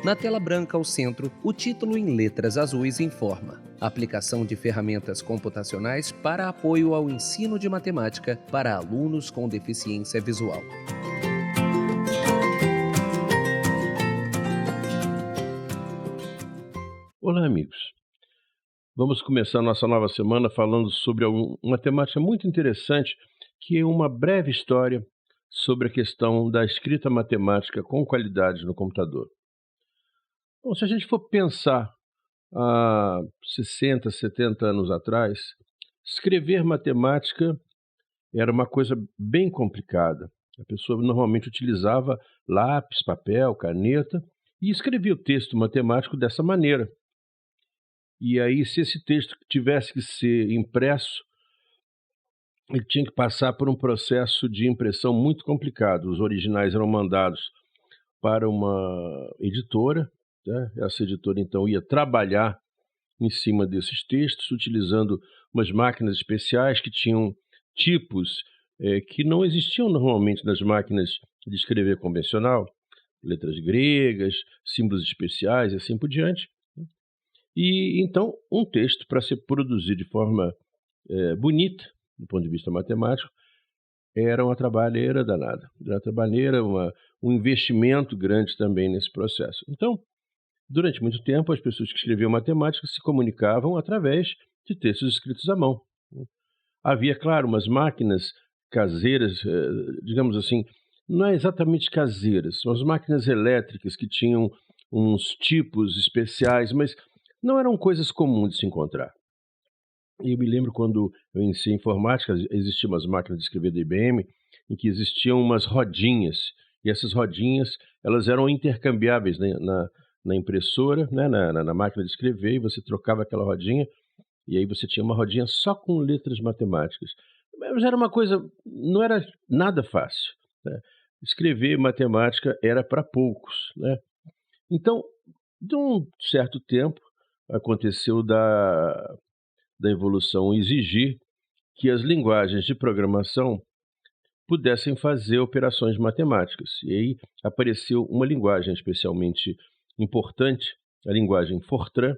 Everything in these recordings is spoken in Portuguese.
Na tela branca ao centro, o título em letras azuis informa: Aplicação de ferramentas computacionais para apoio ao ensino de matemática para alunos com deficiência visual. Olá, amigos. Vamos começar nossa nova semana falando sobre uma temática muito interessante, que é uma breve história sobre a questão da escrita matemática com qualidade no computador. Bom, se a gente for pensar há 60, 70 anos atrás, escrever matemática era uma coisa bem complicada. A pessoa normalmente utilizava lápis, papel, caneta e escrevia o texto matemático dessa maneira. E aí, se esse texto tivesse que ser impresso, ele tinha que passar por um processo de impressão muito complicado. Os originais eram mandados para uma editora, né? Essa editora, então, ia trabalhar em cima desses textos, utilizando umas máquinas especiais que tinham tipos que não existiam normalmente nas máquinas de escrever convencional, letras gregas, símbolos especiais e assim por diante. E então, um texto, para ser produzido de forma bonita, do ponto de vista matemático, era uma trabalheira danada. Era uma trabalheira, um investimento grande também nesse processo. Então, durante muito tempo, as pessoas que escreviam matemática se comunicavam através de textos escritos à mão. Havia, claro, umas máquinas caseiras, digamos assim, não é exatamente caseiras, são as máquinas elétricas que tinham uns tipos especiais, mas não eram coisas comuns de se encontrar. E eu me lembro quando eu iniciei informática, existiam umas máquinas de escrever da IBM, em que existiam umas rodinhas, e essas rodinhas elas eram intercambiáveis, né, na impressora, né, na máquina de escrever, e você trocava aquela rodinha, e aí você tinha uma rodinha só com letras matemáticas. Mas era uma coisa, não era nada fácil, né? Escrever matemática era para poucos, né? Então, de um certo tempo, aconteceu da evolução exigir que as linguagens de programação pudessem fazer operações matemáticas. E aí apareceu uma linguagem especialmente importante, a linguagem Fortran,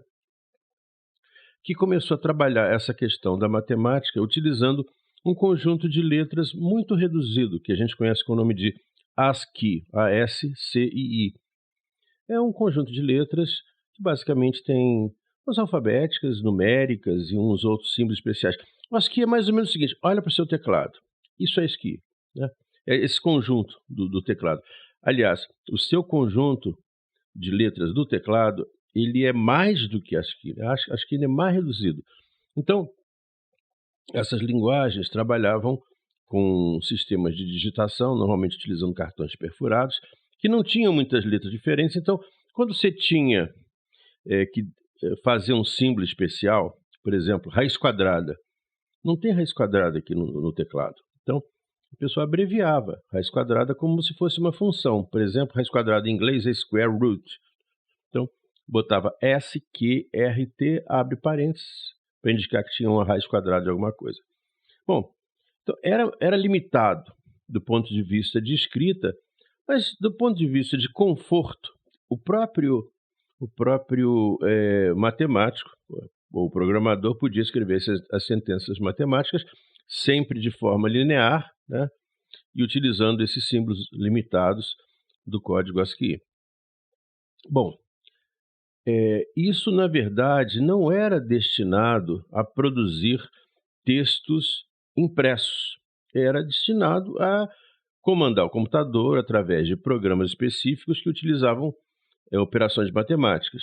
que começou a trabalhar essa questão da matemática utilizando um conjunto de letras muito reduzido, que a gente conhece com o nome de ASCII, A-S-C-I-I. É um conjunto de letras que basicamente tem as alfabéticas, numéricas e uns outros símbolos especiais. O ASCII é mais ou menos o seguinte: olha para o seu teclado. Isso é ASCII, né? É esse conjunto do teclado. Aliás, o seu conjunto de letras do teclado, ele é mais do que ASCII, né? ASCII ele é mais reduzido. Então, essas linguagens trabalhavam com sistemas de digitação, normalmente utilizando cartões perfurados, que não tinham muitas letras diferentes. Então, quando você tinha que fazer um símbolo especial, por exemplo, raiz quadrada, não tem raiz quadrada aqui no teclado. Então, a pessoa abreviava raiz quadrada como se fosse uma função. Por exemplo, raiz quadrada em inglês é square root. Então, botava SQRT, abre parênteses, para indicar que tinha uma raiz quadrada de alguma coisa. Bom, então era limitado do ponto de vista de escrita, mas do ponto de vista de conforto, o próprio matemático, ou programador, podia escrever as sentenças matemáticas sempre de forma linear, né, e utilizando esses símbolos limitados do código ASCII. Bom, isso, na verdade, não era destinado a produzir textos impressos. Era destinado a comandar o computador através de programas específicos que utilizavam operações matemáticas.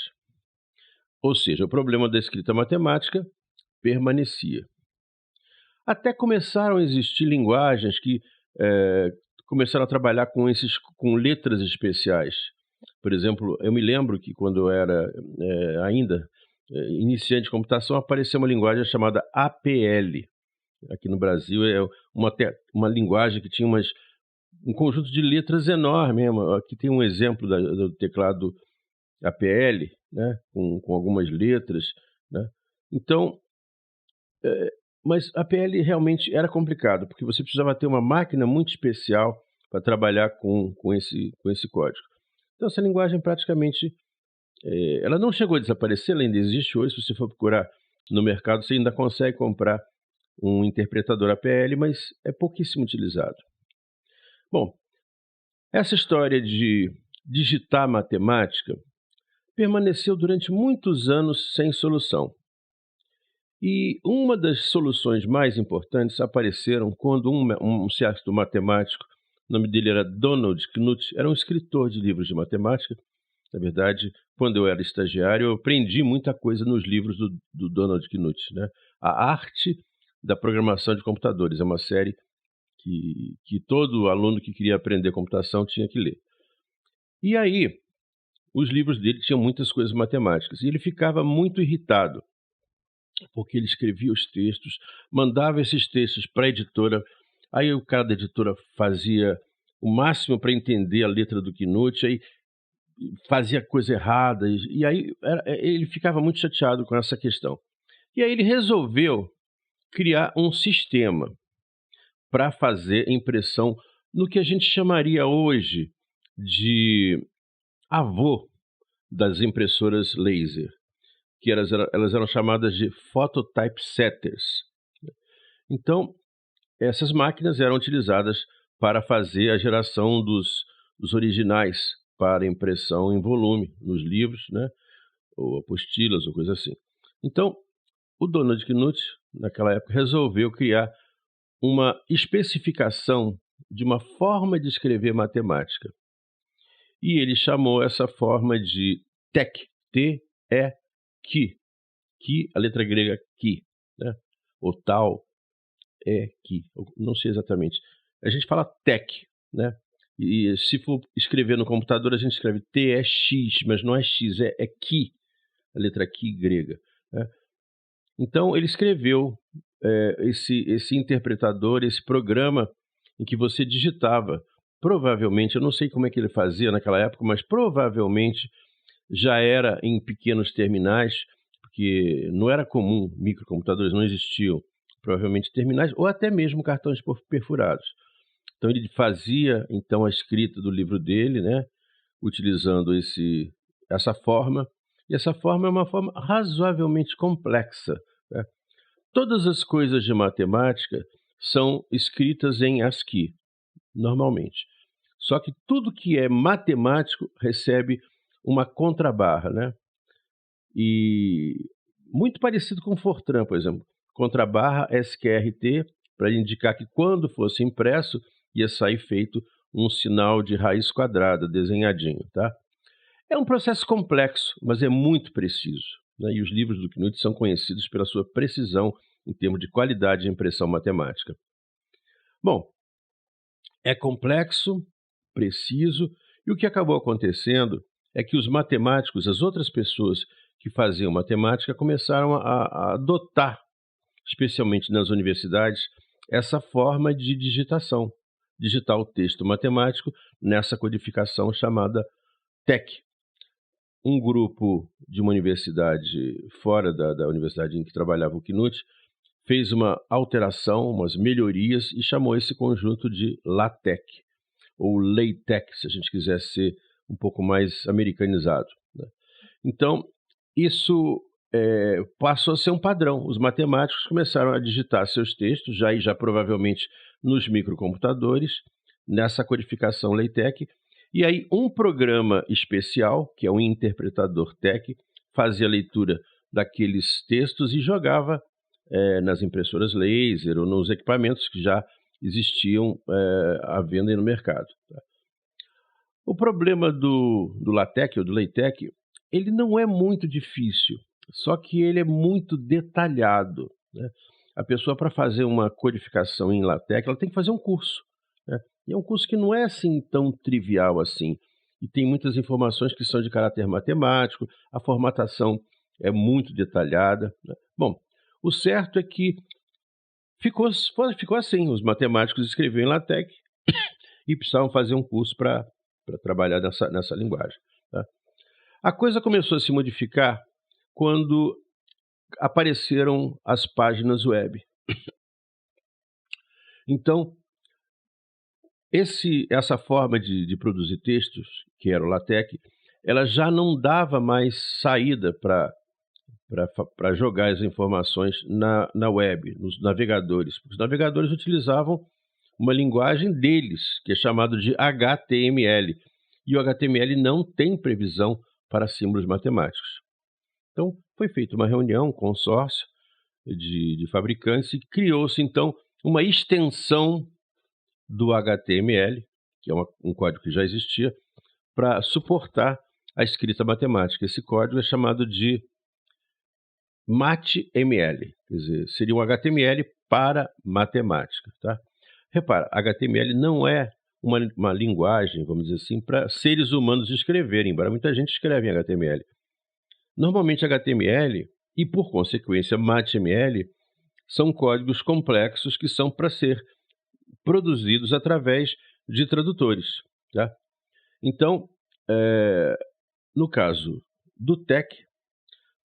Ou seja, o problema da escrita matemática permanecia. Até começaram a existir linguagens que começaram a trabalhar com letras especiais. Por exemplo, eu me lembro que quando eu era ainda iniciante de computação, apareceu uma linguagem chamada APL. Aqui no Brasil é uma linguagem que tinha um conjunto de letras enorme mesmo. Aqui tem um exemplo do teclado APL, né, com algumas letras, né? Então, mas a APL realmente era complicado, porque você precisava ter uma máquina muito especial para trabalhar com esse código. Então, essa linguagem praticamente Ela não chegou a desaparecer, ela ainda existe hoje. Se você for procurar no mercado, você ainda consegue comprar um interpretador APL, mas é pouquíssimo utilizado. Bom, essa história de digitar matemática permaneceu durante muitos anos sem solução. E uma das soluções mais importantes apareceram quando um certo matemático, o nome dele era Donald Knuth, era um escritor de livros de matemática. Na verdade, quando eu era estagiário, eu aprendi muita coisa nos livros do Donald Knuth, né? A Arte da Programação de Computadores é uma série que todo aluno que queria aprender computação tinha que ler. E aí, os livros dele tinham muitas coisas matemáticas, e ele ficava muito irritado, porque ele escrevia os textos, mandava esses textos para a editora, aí o cara da editora fazia o máximo para entender a letra do Knuth, aí fazia coisa errada, e aí ele ficava muito chateado com essa questão. E aí ele resolveu criar um sistema para fazer impressão no que a gente chamaria hoje de avô das impressoras laser, que elas eram chamadas de phototypesetters. Então, essas máquinas eram utilizadas para fazer a geração dos originais para impressão em volume nos livros, né? Ou apostilas ou coisa assim. Então, o Donald Knuth, naquela época, resolveu criar uma especificação de uma forma de escrever matemática. E ele chamou essa forma de TEQ, T-E-Q, que a letra grega Ki, né? Ou tal, Ki, não sei exatamente. A gente fala TEQ, né? E se for escrever no computador, a gente escreve T-E-X, mas não é X, é Ki, a letra Ki grega, né? Então, ele escreveu esse interpretador, esse programa em que você digitava. Provavelmente, eu não sei como é que ele fazia naquela época, mas provavelmente já era em pequenos terminais, porque não era comum, microcomputadores não existiam, provavelmente terminais ou até mesmo cartões perfurados. Então ele fazia então a escrita do livro dele, né, utilizando essa forma, e essa forma é uma forma razoavelmente complexa, né? Todas as coisas de matemática são escritas em ASCII, normalmente. Só que tudo que é matemático recebe uma contrabarra, né? E muito parecido com Fortran, por exemplo. Contrabarra SQRT, para indicar que quando fosse impresso, ia sair feito um sinal de raiz quadrada, desenhadinho, tá? É um processo complexo, mas é muito preciso, né? E os livros do Knuth são conhecidos pela sua precisão em termos de qualidade de impressão matemática. Bom, é complexo, preciso, e o que acabou acontecendo é que os matemáticos, as outras pessoas que faziam matemática, começaram a adotar, especialmente nas universidades, essa forma de digitação, digitar o texto matemático nessa codificação chamada TEQ. Um grupo de uma universidade fora da universidade em que trabalhava o Knuth fez uma alteração, umas melhorias e chamou esse conjunto de LaTeX, ou LaTeX, se a gente quiser ser um pouco mais americanizado, né? Então, isso passou a ser um padrão. Os matemáticos começaram a digitar seus textos, já provavelmente nos microcomputadores, nessa codificação LaTeX, e aí um programa especial, que é um interpretador TEQ, fazia a leitura daqueles textos e jogava nas impressoras laser ou nos equipamentos que já existiam à venda no mercado, tá? O problema do LaTeX ou do LaTeX, ele não é muito difícil, só que ele é muito detalhado, né? A pessoa, para fazer uma codificação em LaTeX, ela tem que fazer um curso, né? E é um curso que não é assim tão trivial assim, e tem muitas informações que são de caráter matemático, a formatação é muito detalhada, né? Bom, o certo é que ficou assim, os matemáticos escreviam em LaTeX e precisavam fazer um curso para trabalhar nessa linguagem, tá? A coisa começou a se modificar quando apareceram as páginas web. Então, essa forma de produzir textos, que era o LaTeX, ela já não dava mais saída para jogar as informações na web, nos navegadores. Os navegadores utilizavam uma linguagem deles, que é chamado de HTML. E o HTML não tem previsão para símbolos matemáticos. Então, foi feita uma reunião, um consórcio de fabricantes, e criou-se, então, uma extensão do HTML, que é um código que já existia, para suportar a escrita matemática. Esse código é chamado de MATML, quer dizer, seria um HTML para matemática, tá? Repara, HTML não é uma linguagem, vamos dizer assim, para seres humanos escreverem, embora muita gente escreve em HTML. Normalmente HTML e, por consequência, MATML são códigos complexos que são para ser produzidos através de tradutores, tá? Então, no caso do TeX,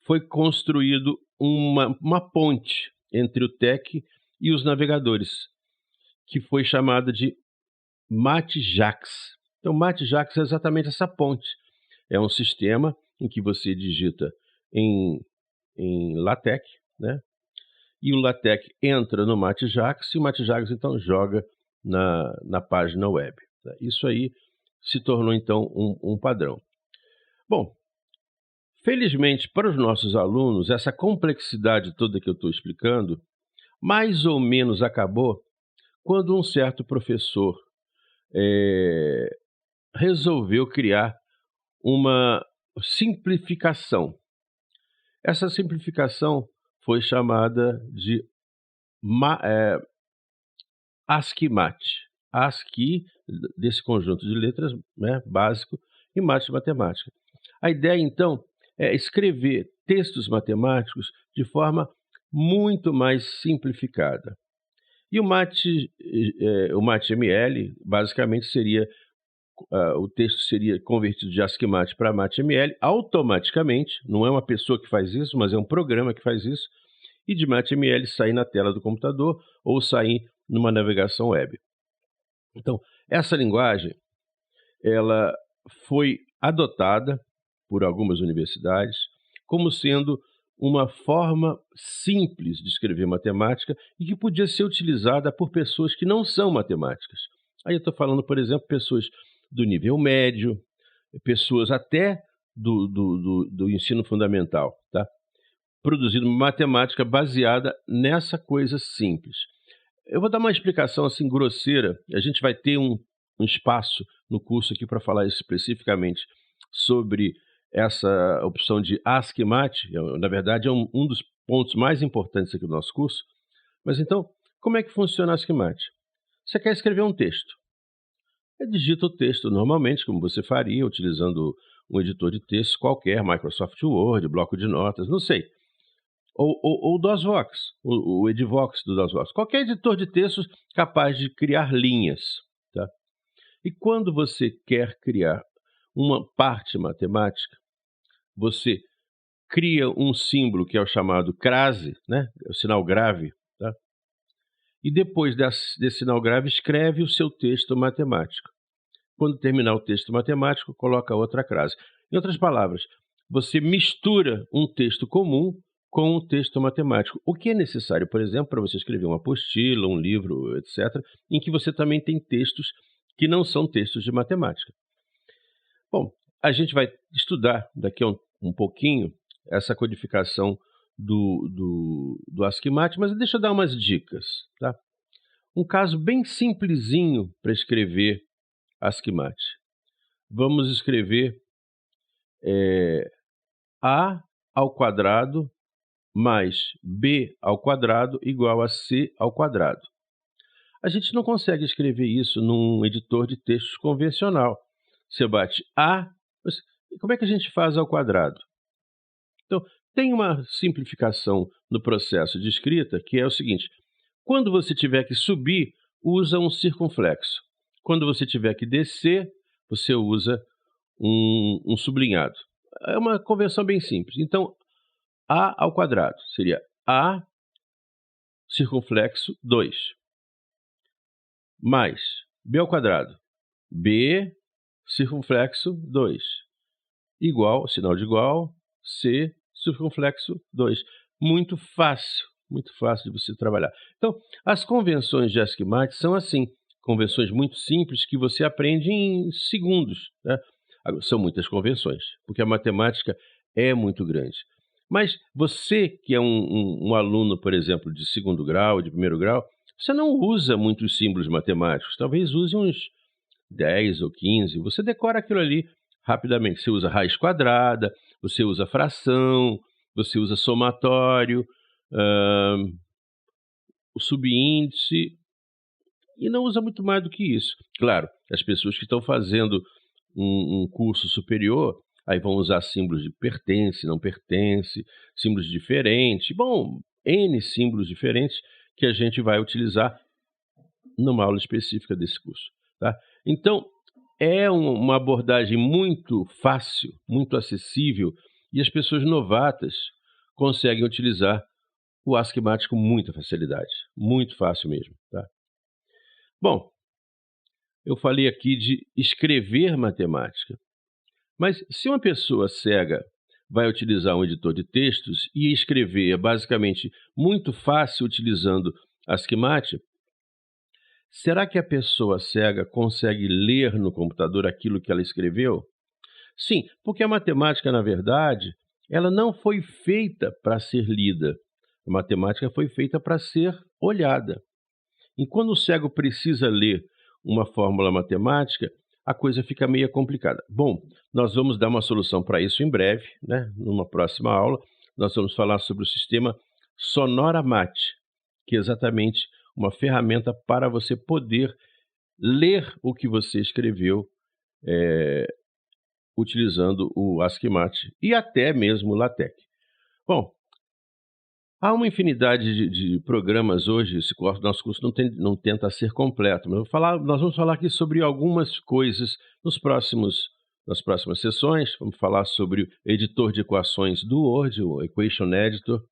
foi construído uma ponte entre o TeX e os navegadores, que foi chamada de MATJAX. Então, MATJAX é exatamente essa ponte. É um sistema em que você digita em LaTeX, né? E o LaTeX entra no MATJAX e o MATJAX, então, joga na página web. Isso aí se tornou, então, um padrão. Bom, felizmente, para os nossos alunos, essa complexidade toda que eu estou explicando, mais ou menos acabou quando um certo professor resolveu criar uma simplificação. Essa simplificação foi chamada de ASCII-MAT. ASCII, desse conjunto de letras, né, básico, e MAT de matemática. A ideia, então, é escrever textos matemáticos de forma muito mais simplificada. E o MATML, basicamente, seria o texto seria convertido de ASCII-MAT para MATML automaticamente, não é uma pessoa que faz isso, mas é um programa que faz isso, e de MATML sair na tela do computador ou sair numa navegação web. Então, essa linguagem, ela foi adotada por algumas universidades como sendo uma forma simples de escrever matemática e que podia ser utilizada por pessoas que não são matemáticas. Aí eu estou falando, por exemplo, pessoas do nível médio, pessoas até do ensino fundamental, tá? Produzindo matemática baseada nessa coisa simples. Eu vou dar uma explicação assim grosseira, a gente vai ter um espaço no curso aqui para falar especificamente sobre essa opção de ASCII-MAT, na verdade é um dos pontos mais importantes aqui do nosso curso. Mas então, como é que funciona a ASCII-MAT? Você quer escrever um texto. Digita o texto normalmente, como você faria, utilizando um editor de texto qualquer, Microsoft Word, bloco de notas, não sei. Ou DOSVox, o Edivox do DOSVox. Qualquer editor de textos capaz de criar linhas, tá? E quando você quer criar uma parte matemática, você cria um símbolo que é o chamado crase, né? É o sinal grave, tá? E depois desse sinal grave, escreve o seu texto matemático. Quando terminar o texto matemático, coloca outra crase. Em outras palavras, você mistura um texto comum com um texto matemático. O que é necessário, por exemplo, para você escrever uma apostila, um livro, etc., em que você também tem textos que não são textos de matemática. Bom, a gente vai estudar daqui a um pouquinho essa codificação do ASCII-MAT, mas deixa eu dar umas dicas, tá? Um caso bem simplesinho para escrever ASCII-MAT. Vamos escrever A ao quadrado mais B ao quadrado igual a C ao quadrado. A gente não consegue escrever isso num editor de textos convencional. Você bate A, mas como é que a gente faz ao quadrado? Então, tem uma simplificação no processo de escrita que é o seguinte: quando você tiver que subir, usa um circunflexo. Quando você tiver que descer, você usa um sublinhado. É uma convenção bem simples. Então, A ao quadrado seria A circunflexo 2, mais B ao quadrado, B circunflexo 2, igual, sinal de igual, C, circunflexo 2. Muito fácil de você trabalhar. Então, as convenções de Asquimate são assim, convenções muito simples que você aprende em segundos, né? Agora, são muitas convenções, porque a matemática é muito grande. Mas você que é um aluno, por exemplo, de segundo grau, de primeiro grau, você não usa muitos símbolos matemáticos, talvez use uns 10 ou 15, você decora aquilo ali rapidamente. Você usa raiz quadrada, você usa fração, você usa somatório, o subíndice, e não usa muito mais do que isso. Claro, as pessoas que estão fazendo um curso superior, aí vão usar símbolos de pertence, não pertence, símbolos diferentes, bom, N símbolos diferentes que a gente vai utilizar numa aula específica desse curso, tá? Então, é uma abordagem muito fácil, muito acessível, e as pessoas novatas conseguem utilizar o Asquimate com muita facilidade, muito fácil mesmo, tá? Bom, eu falei aqui de escrever matemática, mas se uma pessoa cega vai utilizar um editor de textos e escrever é basicamente muito fácil utilizando Asquimate, será que a pessoa cega consegue ler no computador aquilo que ela escreveu? Sim, porque a matemática, na verdade, ela não foi feita para ser lida. A matemática foi feita para ser olhada. E quando o cego precisa ler uma fórmula matemática, a coisa fica meio complicada. Bom, nós vamos dar uma solução para isso em breve, né? Numa próxima aula, nós vamos falar sobre o sistema Sonoramate, que é exatamente uma ferramenta para você poder ler o que você escreveu utilizando o Asquimate e até mesmo o LaTeX. Bom, há uma infinidade de programas hoje, nosso curso não tenta ser completo, mas nós vamos falar aqui sobre algumas coisas nas próximas sessões. Vamos falar sobre o editor de equações do Word, o Equation Editor.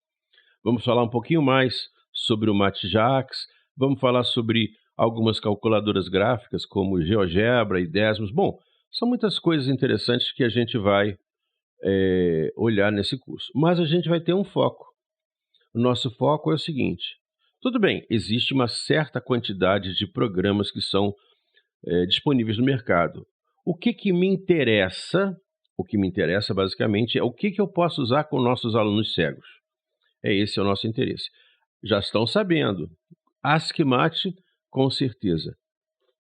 Vamos falar um pouquinho mais sobre o MathJax. Vamos falar sobre algumas calculadoras gráficas, como GeoGebra e Desmos. Bom, são muitas coisas interessantes que a gente vai olhar nesse curso. Mas a gente vai ter um foco. O nosso foco é o seguinte: tudo bem, existe uma certa quantidade de programas que são disponíveis no mercado. O que me interessa basicamente é o que eu posso usar com nossos alunos cegos. Esse é o nosso interesse. Já estão sabendo. Asquimate, com certeza.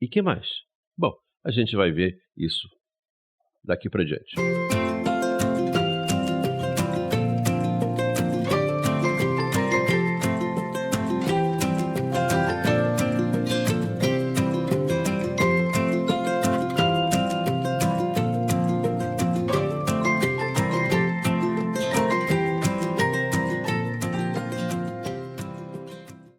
E que mais? Bom, a gente vai ver isso daqui para diante.